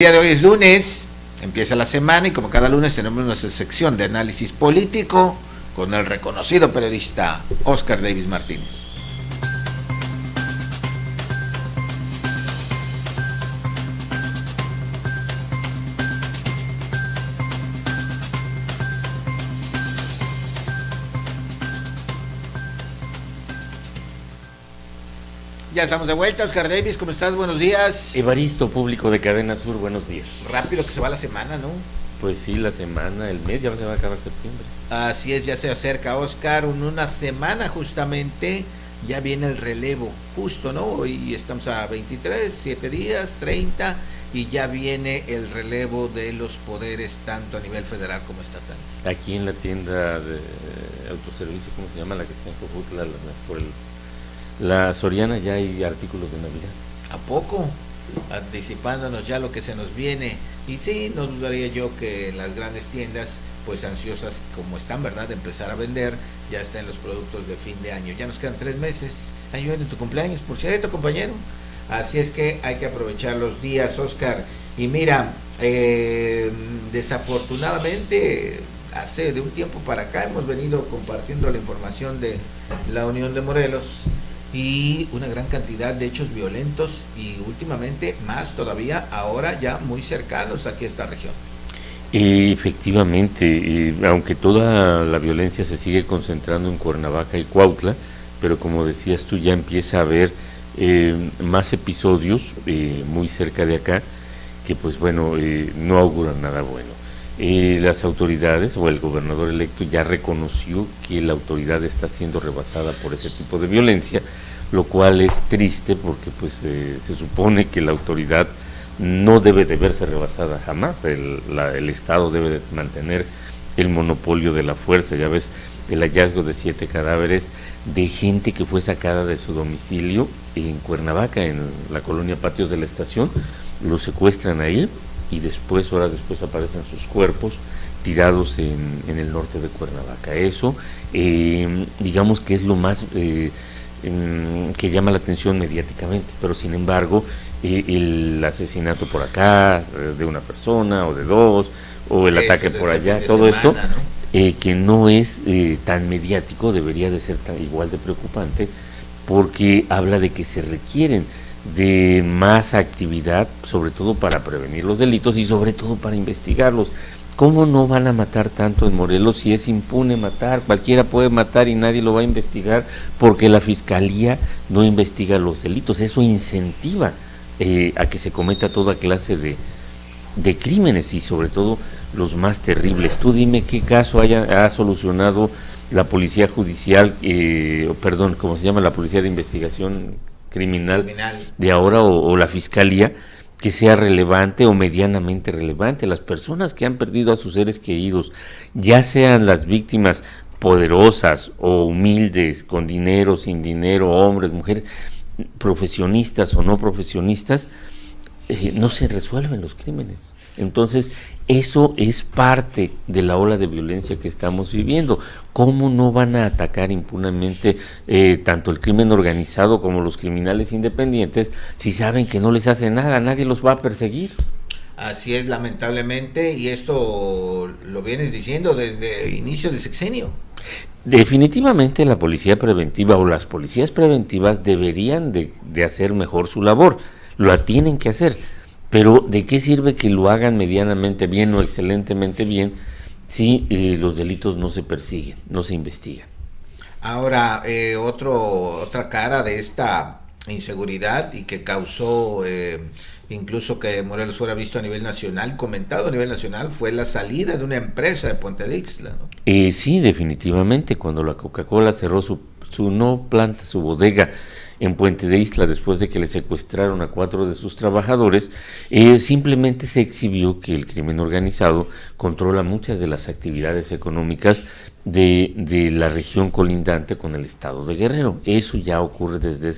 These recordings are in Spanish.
El día de hoy es lunes, empieza la semana y como cada lunes tenemos nuestra sección de análisis político con el reconocido periodista Óscar Davis Martínez. Ya estamos de vuelta, Óscar Davis, ¿cómo estás? Buenos días. Evaristo, público de Cadena Sur, buenos días. Rápido que se va la semana, ¿no? Pues sí, la semana, el mes, ya se va a acabar septiembre. Así es, ya se acerca, Óscar, en una semana justamente ya viene el relevo, justo, ¿no? Hoy estamos a 23, 7 días, 30, y ya viene el relevo de los poderes, tanto a nivel federal como estatal. Aquí en la tienda de autoservicio, ¿cómo se llama? La que está en Cojutla, por la Soriana, ya hay artículos de Navidad. ¿A poco? Anticipándonos ya lo que se nos viene. Y sí, no dudaría yo que las grandes tiendas, pues ansiosas como están, ¿verdad?, de empezar a vender, ya están los productos de fin de año. Ya nos quedan 3 meses. Ahí viene tu cumpleaños, por cierto, compañero. Así es que hay que aprovechar los días, Óscar. Y mira, desafortunadamente, hace de un tiempo para acá hemos venido compartiendo la información de la Unión de Morelos y una gran cantidad de hechos violentos y últimamente más todavía ahora ya muy cercanos aquí a esta región. Efectivamente, aunque toda la violencia se sigue concentrando en Cuernavaca y Cuautla, pero como decías tú, ya empieza a haber más episodios muy cerca de acá que pues bueno, no auguran nada bueno. Las autoridades o el gobernador electo ya reconoció que la autoridad está siendo rebasada por ese tipo de violencia, lo cual es triste porque pues se supone que la autoridad no debe de verse rebasada jamás. El Estado debe de mantener el monopolio de la fuerza. Ya ves el hallazgo de 7 cadáveres de gente que fue sacada de su domicilio en Cuernavaca, en la colonia Patios de la Estación, los secuestran ahí y después, horas después, aparecen sus cuerpos tirados en el norte de Cuernavaca. Eso, digamos que es lo más que llama la atención mediáticamente, pero sin embargo, el asesinato por acá de una persona o de dos, o el ataque por allá, todo semana, esto, ¿no? Que no es tan mediático, debería de ser igual de preocupante, porque habla de que se requieren de más actividad, sobre todo para prevenir los delitos y sobre todo para investigarlos. ¿Cómo no van a matar tanto en Morelos si es impune matar? Cualquiera puede matar y nadie lo va a investigar porque la fiscalía no investiga los delitos. Eso incentiva a que se cometa toda clase de crímenes y sobre todo los más terribles. Tú dime qué caso ha solucionado la policía judicial, ¿cómo se llama? La policía de investigación criminal de ahora o la fiscalía, que sea relevante o medianamente relevante. Las personas que han perdido a sus seres queridos, ya sean las víctimas poderosas o humildes, con dinero, sin dinero, hombres, mujeres, profesionistas o no profesionistas, no se resuelven los crímenes. Entonces, eso es parte de la ola de violencia que estamos viviendo. ¿Cómo no van a atacar impunemente tanto el crimen organizado como los criminales independientes si saben que no les hace nada, nadie los va a perseguir? Así es, lamentablemente, y esto lo vienes diciendo desde el inicio del sexenio. Definitivamente la policía preventiva o las policías preventivas deberían de hacer mejor su labor, lo tienen que hacer. Pero ¿de qué sirve que lo hagan medianamente bien o excelentemente bien si los delitos no se persiguen, no se investigan? Ahora, otra cara de esta inseguridad y que causó incluso que Morelos fuera visto a nivel nacional, comentado a nivel nacional, fue la salida de una empresa de Puente de Ixtla, ¿no? Sí, definitivamente, cuando la Coca-Cola cerró su bodega en Puente de Ixtla, después de que le secuestraron a 4 de sus trabajadores, simplemente se exhibió que el crimen organizado controla muchas de las actividades económicas de la región colindante con el estado de Guerrero. Eso ya ocurre desde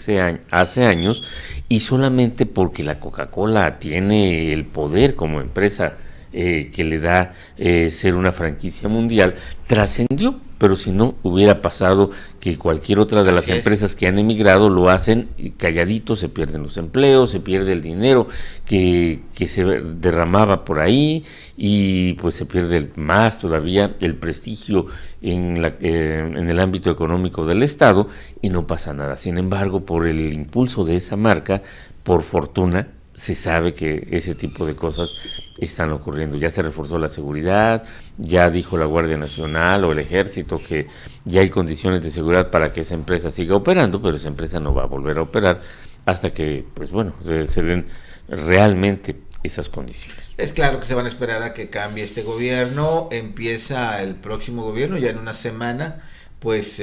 hace años, y solamente porque la Coca-Cola tiene el poder como empresa que le da ser una franquicia mundial, trascendió. pero si no, hubiera pasado que cualquier otra de las empresas que han emigrado lo hacen calladitos, se pierden los empleos, se pierde el dinero que se derramaba por ahí, y pues se pierde más todavía el prestigio en el ámbito económico del Estado, y no pasa nada. Sin embargo, por el impulso de esa marca, por fortuna, se sabe que ese tipo de cosas están ocurriendo. Ya se reforzó la seguridad, ya dijo la Guardia Nacional o el Ejército que ya hay condiciones de seguridad para que esa empresa siga operando, pero esa empresa no va a volver a operar hasta que, pues bueno, se den realmente esas condiciones. Es claro que se van a esperar a que cambie este gobierno. Empieza el próximo gobierno ya en una semana, pues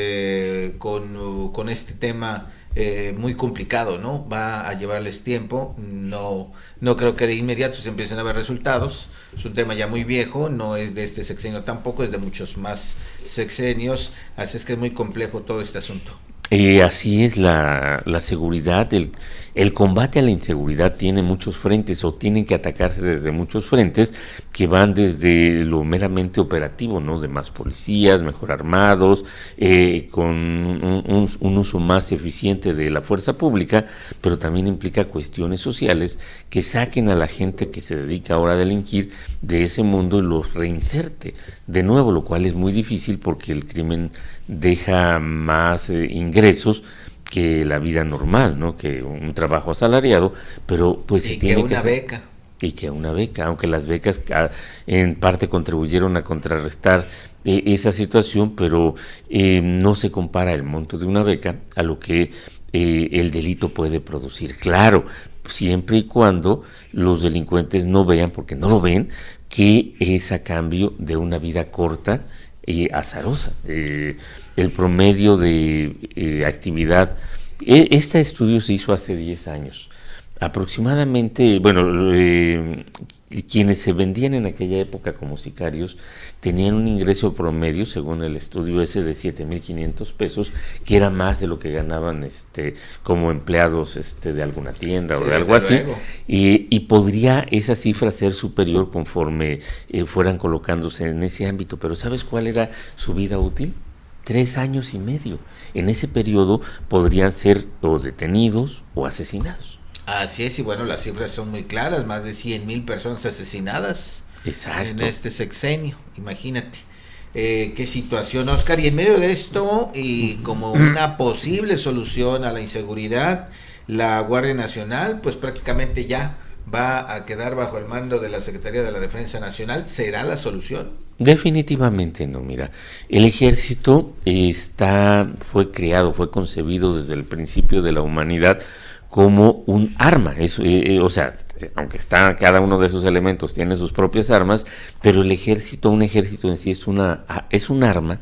con este tema muy complicado, ¿no? Va a llevarles tiempo, no creo que de inmediato se empiecen a ver resultados. Es un tema ya muy viejo, no es de este sexenio tampoco, es de muchos más sexenios, así es que es muy complejo todo este asunto. Así es la seguridad, el combate a la inseguridad tiene muchos frentes, o tienen que atacarse desde muchos frentes, que van desde lo meramente operativo, ¿no? De más policías, mejor armados, con un uso más eficiente de la fuerza pública, pero también implica cuestiones sociales que saquen a la gente que se dedica ahora a delinquir de ese mundo y los reinserte de nuevo, lo cual es muy difícil porque el crimen deja más ingresos que la vida normal, ¿no? Que un trabajo asalariado, pero pues se tiene que beca. Y que una beca, aunque las becas en parte contribuyeron a contrarrestar esa situación, pero no se compara el monto de una beca a lo que el delito puede producir. Claro, siempre y cuando los delincuentes no vean, porque no lo ven, que es a cambio de una vida corta y azarosa. El promedio de actividad, este estudio se hizo hace 10 años. Aproximadamente, bueno, quienes se vendían en aquella época como sicarios tenían un ingreso promedio, según el estudio ese, de 7,500 pesos, que era más de lo que ganaban como empleados de alguna tienda o de algo así, y podría esa cifra ser superior conforme fueran colocándose en ese ámbito. Pero ¿sabes cuál era su vida útil? 3 años y medio. En ese periodo podrían ser o detenidos o asesinados. Así es, y bueno, las cifras son muy claras, más de 100,000 personas asesinadas. Exacto. En este sexenio, imagínate. Qué situación, Oscar. Y en medio de esto, y como una posible solución a la inseguridad, la Guardia Nacional, pues prácticamente ya va a quedar bajo el mando de la Secretaría de la Defensa Nacional. ¿Será la solución? Definitivamente no, mira, el ejército fue creado, fue concebido desde el principio de la humanidad como un arma, o sea, aunque cada uno de esos elementos tiene sus propias armas, pero un ejército en sí es un arma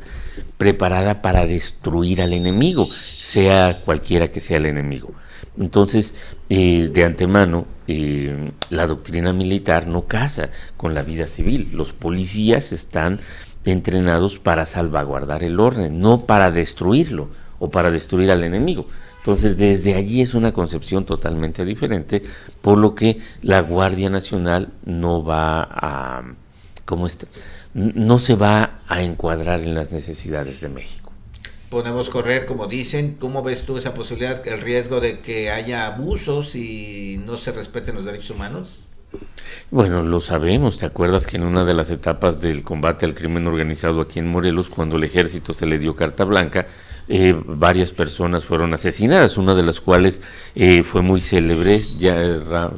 preparada para destruir al enemigo, sea cualquiera que sea el enemigo. Entonces, de antemano, la doctrina militar no casa con la vida civil. Los policías están entrenados para salvaguardar el orden, no para destruirlo o para destruir al enemigo. Entonces, desde allí es una concepción totalmente diferente, por lo que la Guardia Nacional no se va a encuadrar en las necesidades de México. Podemos correr, como dicen. ¿Cómo ves tú esa posibilidad, el riesgo de que haya abusos y no se respeten los derechos humanos? Bueno, lo sabemos. ¿Te acuerdas que en una de las etapas del combate al crimen organizado aquí en Morelos, cuando el ejército se le dio carta blanca, varias personas fueron asesinadas, una de las cuales fue muy célebre,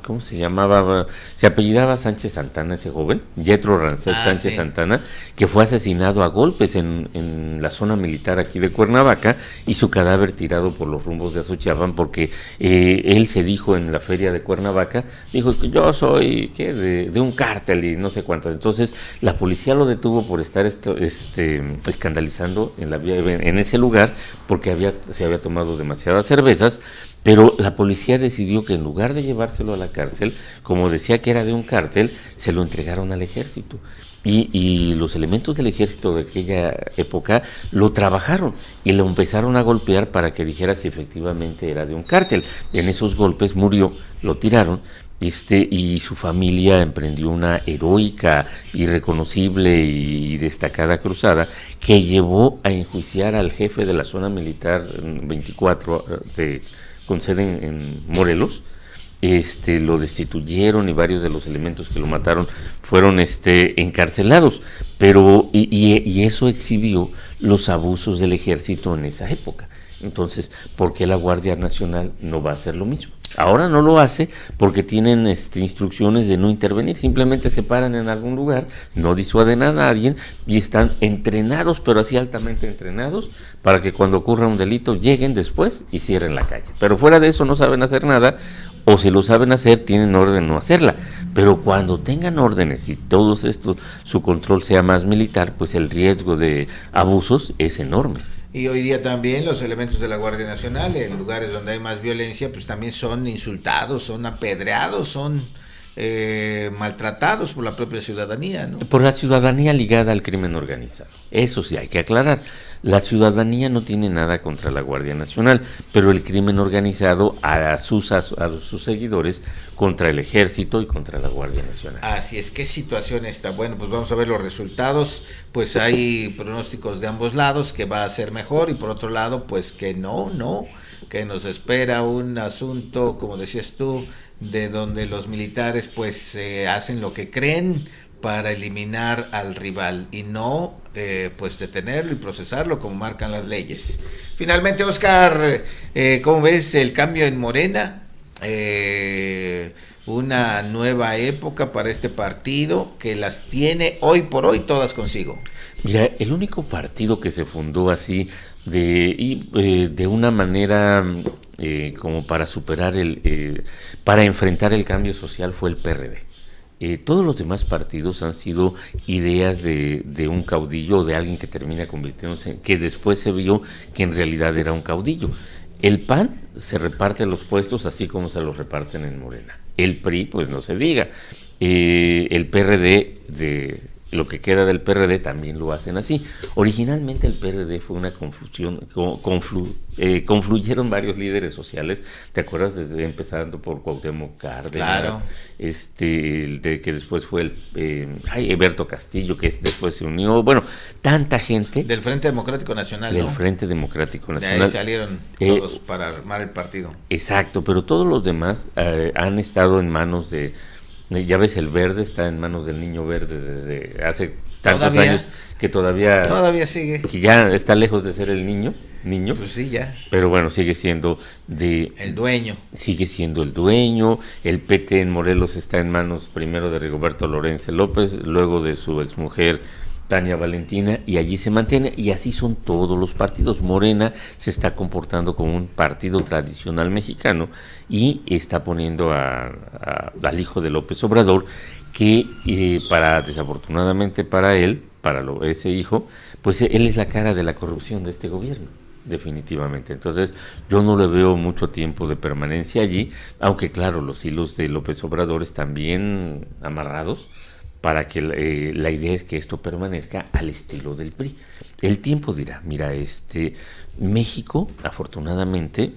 ¿cómo se llamaba? Se apellidaba Sánchez Santana, ese joven, Yetro Rancet Sánchez Santana, que fue asesinado a golpes en la zona militar aquí de Cuernavaca, y su cadáver tirado por los rumbos de Azochiapan, porque él se dijo en la feria de Cuernavaca, dijo que yo soy de un cártel y no sé cuántas. Entonces la policía lo detuvo por estar escandalizando en ese lugar, porque se había tomado demasiadas cervezas, pero la policía decidió que en lugar de llevárselo a la cárcel, como decía que era de un cártel, se lo entregaron al ejército. Y los elementos del ejército de aquella época lo trabajaron y lo empezaron a golpear para que dijera si efectivamente era de un cártel. En esos golpes murió, lo tiraron, y su familia emprendió una heroica, irreconocible y destacada cruzada que llevó a enjuiciar al jefe de la zona militar 24 con sede en Morelos. Lo destituyeron y varios de los elementos que lo mataron fueron encarcelados, pero y eso exhibió los abusos del ejército en esa época. Entonces, ¿por qué la Guardia Nacional no va a hacer lo mismo? Ahora no lo hace porque tienen instrucciones de no intervenir, simplemente se paran en algún lugar, no disuaden a nadie y están entrenados, pero así altamente entrenados, para que cuando ocurra un delito lleguen después y cierren la calle. Pero fuera de eso no saben hacer nada, o si lo saben hacer tienen orden no hacerla. Pero cuando tengan órdenes y todo esto, su control sea más militar, pues el riesgo de abusos es enorme. Y hoy día también los elementos de la Guardia Nacional, en lugares donde hay más violencia, pues también son insultados, son apedreados, son maltratados por la propia ciudadanía, ¿no? Por la ciudadanía ligada al crimen organizado. Eso sí hay que aclarar. La ciudadanía no tiene nada contra la Guardia Nacional, pero el crimen organizado a sus seguidores contra el Ejército y contra la Guardia Nacional. Así es, ¿qué situación está? Bueno, pues vamos a ver los resultados. Pues hay pronósticos de ambos lados que va a ser mejor y por otro lado, pues que no, que nos espera un asunto, como decías tú, de donde los militares pues hacen lo que creen para eliminar al rival y no pues detenerlo y procesarlo como marcan las leyes. Finalmente, Oscar, ¿cómo ves el cambio en Morena? Una nueva época para este partido que las tiene hoy por hoy todas consigo. Mira, el único partido que se fundó así de una manera como para superar para enfrentar el cambio social fue el PRD. Todos los demás partidos han sido ideas de un caudillo o de alguien que termina convirtiéndose en, que después se vio que en realidad era un caudillo. El PAN se reparte los puestos así como se los reparten en Morena. El PRI, pues no se diga. El PRD, lo que queda del PRD también lo hacen así. Originalmente el PRD fue una confusión, confluyeron varios líderes sociales, ¿te acuerdas? Desde empezando por Cuauhtémoc Cárdenas, claro. Que después fue Eberto Castillo, que después se unió, bueno, tanta gente. Del Frente Democrático Nacional, Del ¿no? Frente Democrático Nacional. De ahí salieron todos para armar el partido. Exacto, pero todos los demás han estado en manos ya ves, el Verde está en manos del Niño Verde desde hace tantos años que todavía sigue, que ya está lejos de ser el niño, pues sí, ya, pero bueno, sigue siendo el dueño, el PT en Morelos está en manos primero de Rigoberto Lorenzo López, luego de su exmujer Tania Valentina, y allí se mantiene, y así son todos los partidos. Morena se está comportando como un partido tradicional mexicano y está poniendo al hijo de López Obrador, que desafortunadamente para él, ese hijo, pues él es la cara de la corrupción de este gobierno, definitivamente. Entonces yo no le veo mucho tiempo de permanencia allí, aunque claro, los hilos de López Obrador están bien amarrados, para que la idea es que esto permanezca al estilo del PRI. El tiempo dirá, mira, México, afortunadamente,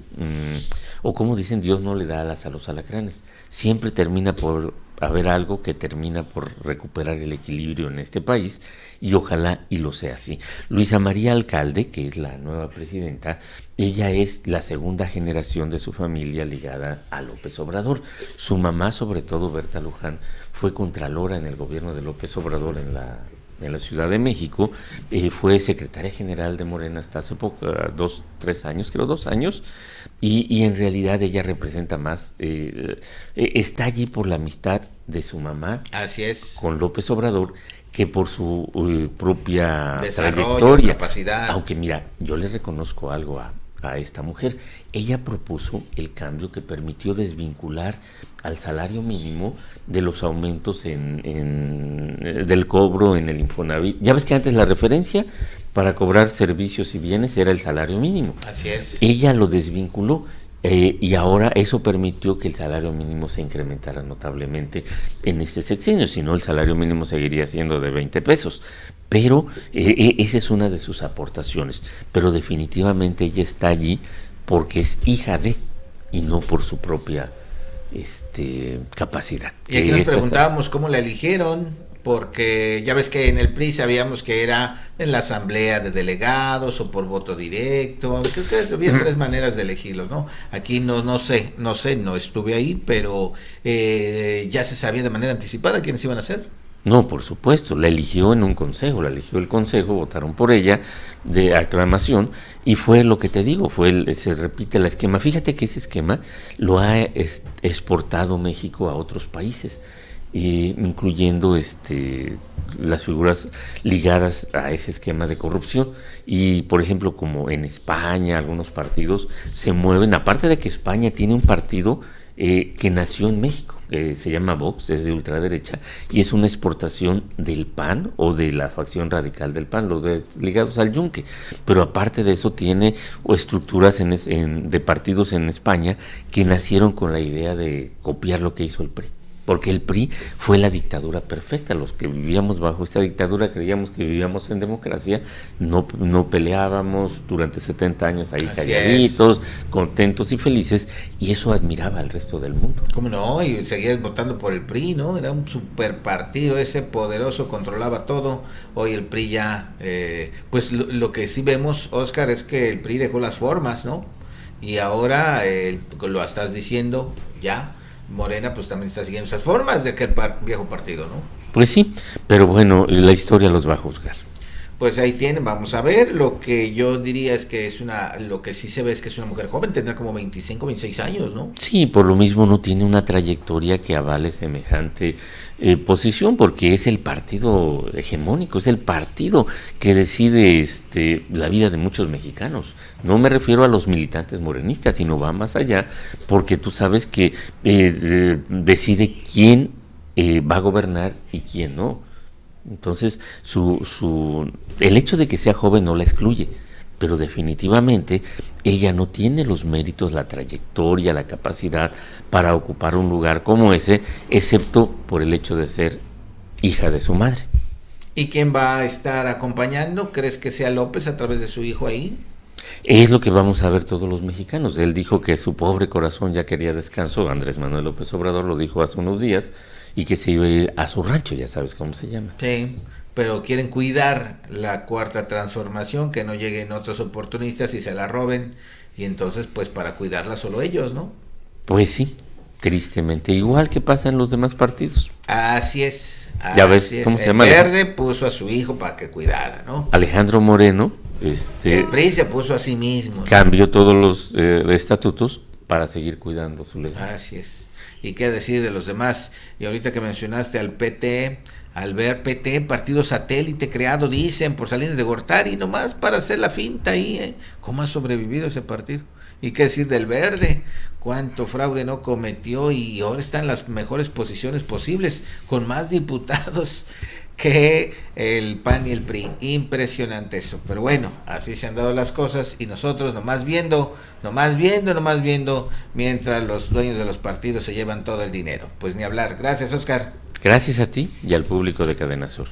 o como dicen, Dios no le da alas a los alacranes, siempre termina por haber algo que termina por recuperar el equilibrio en este país, y ojalá y lo sea así. Luisa María Alcalde, que es la nueva presidenta, ella es la segunda generación de su familia ligada a López Obrador. Su mamá, sobre todo Berta Luján, fue contralora en el gobierno de López Obrador en la Ciudad de México, fue secretaria general de Morena hasta hace poco, 2 años, y en realidad ella representa más, está allí por la amistad de su mamá, así es, con López Obrador, que por su propia desarrollo, trayectoria, capacidad. Aunque mira, yo le reconozco algo a esta mujer. Ella propuso el cambio que permitió desvincular al salario mínimo de los aumentos del cobro en el Infonavit. Ya ves que antes la referencia para cobrar servicios y bienes era el salario mínimo. Así es. Ella lo desvinculó. Y ahora eso permitió que el salario mínimo se incrementara notablemente en este sexenio, si no el salario mínimo seguiría siendo de 20 pesos. Pero esa es una de sus aportaciones. Pero definitivamente ella está allí porque es hija de, y no por su propia capacidad. Y aquí nos preguntábamos cómo la eligieron, porque ya ves que en el PRI sabíamos que era en la asamblea de delegados o por voto directo, creo que había tres maneras de elegirlos, ¿no? Aquí no sé, no estuve ahí, pero ya se sabía de manera anticipada quiénes iban a ser. No, por supuesto, la eligió en un consejo, la eligió el consejo, votaron por ella de aclamación y fue lo que te digo, se repite el esquema. Fíjate que ese esquema lo ha exportado México a otros países, incluyendo las figuras ligadas a ese esquema de corrupción. Y por ejemplo, como en España, algunos partidos se mueven, aparte de que España tiene un partido que nació en México, se llama Vox, es de ultraderecha y es una exportación del PAN o de la facción radical del PAN, ligados al Yunque, pero aparte de eso tiene estructuras de partidos en España que nacieron con la idea de copiar lo que hizo el PRI. Porque el PRI fue la dictadura perfecta. Los que vivíamos bajo esta dictadura creíamos que vivíamos en democracia, no peleábamos durante 70 años ahí calladitos, contentos y felices, y eso admiraba al resto del mundo. ¿Cómo no? Y seguías votando por el PRI, ¿no? Era un super partido, ese poderoso, controlaba todo. Hoy el PRI ya, pues lo que sí vemos, Oscar, es que el PRI dejó las formas, ¿no? Y ahora, lo estás diciendo ya, Morena pues también está siguiendo esas formas de aquel viejo partido, ¿no? Pues sí, pero bueno, la historia los va a juzgar. Pues ahí tienen, vamos a ver. Lo que yo diría es que lo que sí se ve es que es una mujer joven, tendrá como 25, 26 años, ¿no? Sí, por lo mismo no tiene una trayectoria que avale semejante posición, porque es el partido hegemónico, es el partido que decide la vida de muchos mexicanos. No me refiero a los militantes morenistas, sino va más allá, porque tú sabes que decide quién va a gobernar y quién no. Entonces, el hecho de que sea joven no la excluye, pero definitivamente ella no tiene los méritos, la trayectoria, la capacidad para ocupar un lugar como ese, excepto por el hecho de ser hija de su madre. ¿Y quién va a estar acompañando? ¿Crees que sea López a través de su hijo ahí? Es lo que vamos a ver todos los mexicanos. Él dijo que su pobre corazón ya quería descanso, Andrés Manuel López Obrador lo dijo hace unos días, y que se iba a ir a su rancho, ya sabes cómo se llama. Sí, pero quieren cuidar la cuarta transformación, que no lleguen otros oportunistas y se la roben, y entonces pues para cuidarla solo ellos, ¿no? Pues sí, tristemente, igual que pasa en los demás partidos. Así es. Ya ves cómo se llama. El Verde puso a su hijo para que cuidara, ¿no? Alejandro Moreno, el PRI se puso a sí mismo, ¿no? Cambió todos los estatutos para seguir cuidando su legado. Así es. ¿Y qué decir de los demás? Y ahorita que mencionaste al PT, al ver PT, partido satélite creado, dicen, por Salinas de Gortari, nomás para hacer la finta ahí, ¿eh? ¿Cómo ha sobrevivido ese partido? ¿Y qué decir del Verde? ¿Cuánto fraude no cometió? Y ahora está en las mejores posiciones posibles, con más diputados que el PAN y el PRI. Impresionante eso. Pero bueno, así se han dado las cosas y nosotros nomás viendo, mientras los dueños de los partidos se llevan todo el dinero. Pues ni hablar. Gracias, Oscar. Gracias a ti y al público de Cadena Sur.